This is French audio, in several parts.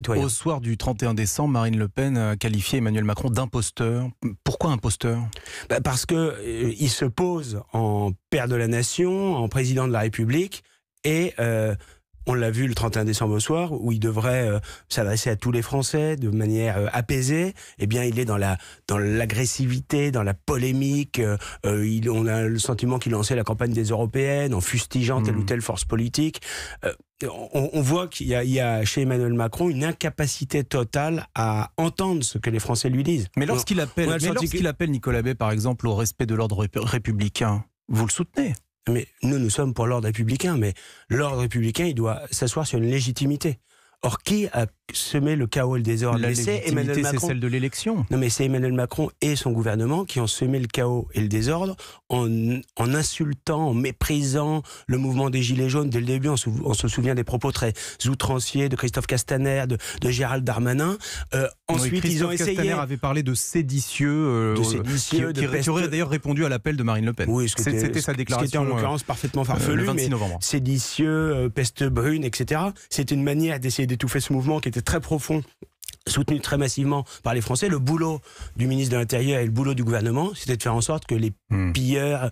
citoyens. Au soir du 31 décembre, Marine Le Pen a qualifié Emmanuel Macron d'imposteur. Pourquoi imposteur ? Parce qu'il se pose en père de la nation, en président de la République, et on l'a vu le 31 décembre au soir, où il devrait s'adresser à tous les Français de manière apaisée. Eh bien, il est dans l'agressivité, dans la polémique. On a le sentiment qu'il lançait la campagne des européennes en fustigeant telle ou telle force politique. On voit qu'il y a chez Emmanuel Macron une incapacité totale à entendre ce que les Français lui disent. Mais lorsqu'il appelle Nicolas Bay, par exemple, au respect de l'ordre républicain, vous le soutenez ? Mais nous sommes pour l'ordre républicain, mais l'ordre républicain, il doit s'asseoir sur une légitimité. Or, qui a semé le chaos et le désordre? La légitimité, c'est celle de l'élection. Non, mais c'est Emmanuel Macron et son gouvernement qui ont semé le chaos et le désordre en insultant, en méprisant le mouvement des Gilets jaunes. Dès le début, on se souvient des propos très outranciers de Christophe Castaner, de Gérald Darmanin. Ensuite, ils ont essayé... Castaner avait parlé de séditieux, qui aurait d'ailleurs répondu à l'appel de Marine Le Pen. Oui, c'était sa déclaration. Ce qui était en l'occurrence parfaitement farfelu, le 26 novembre. Séditieux, peste brune, etc. C'est une manière d'essayer d'étouffer ce mouvement qui était très profond, soutenu très massivement par les Français. Le boulot du ministre de l'Intérieur et le boulot du gouvernement, c'était de faire en sorte que les pillards,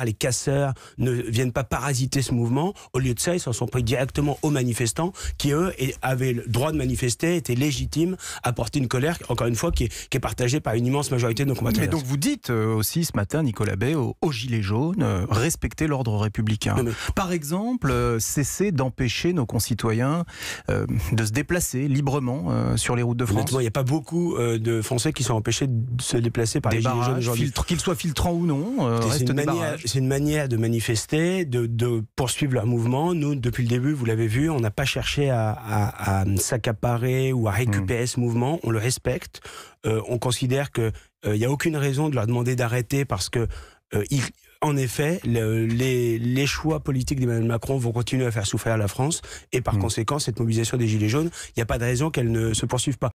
les casseurs ne viennent pas parasiter ce mouvement. Au lieu de ça, ils s'en sont pris directement aux manifestants qui, eux, avaient le droit de manifester, étaient légitimes à porter une colère, encore une fois, qui est partagée par une immense majorité de nos compatriotes. Mais donc vous dites aussi ce matin, Nicolas Bay, aux Gilets jaunes, respecter l'ordre républicain. Par exemple, cesser d'empêcher nos concitoyens de se déplacer librement sur les routes de France. Il n'y a pas beaucoup de Français qui sont empêchés de se déplacer par les Gilets jaunes aujourd'hui. Qu'ils soient filtrants ou non, c'est une manière de manifester, de poursuivre leur mouvement. Nous, depuis le début, vous l'avez vu, on n'a pas cherché à s'accaparer ou à récupérer ce mouvement. On le respecte. On considère qu'il n'y a aucune raison de leur demander d'arrêter parce que en effet, les choix politiques d'Emmanuel Macron vont continuer à faire souffrir la France et par conséquent, cette mobilisation des Gilets jaunes, il n'y a pas de raison qu'elle ne se poursuive pas.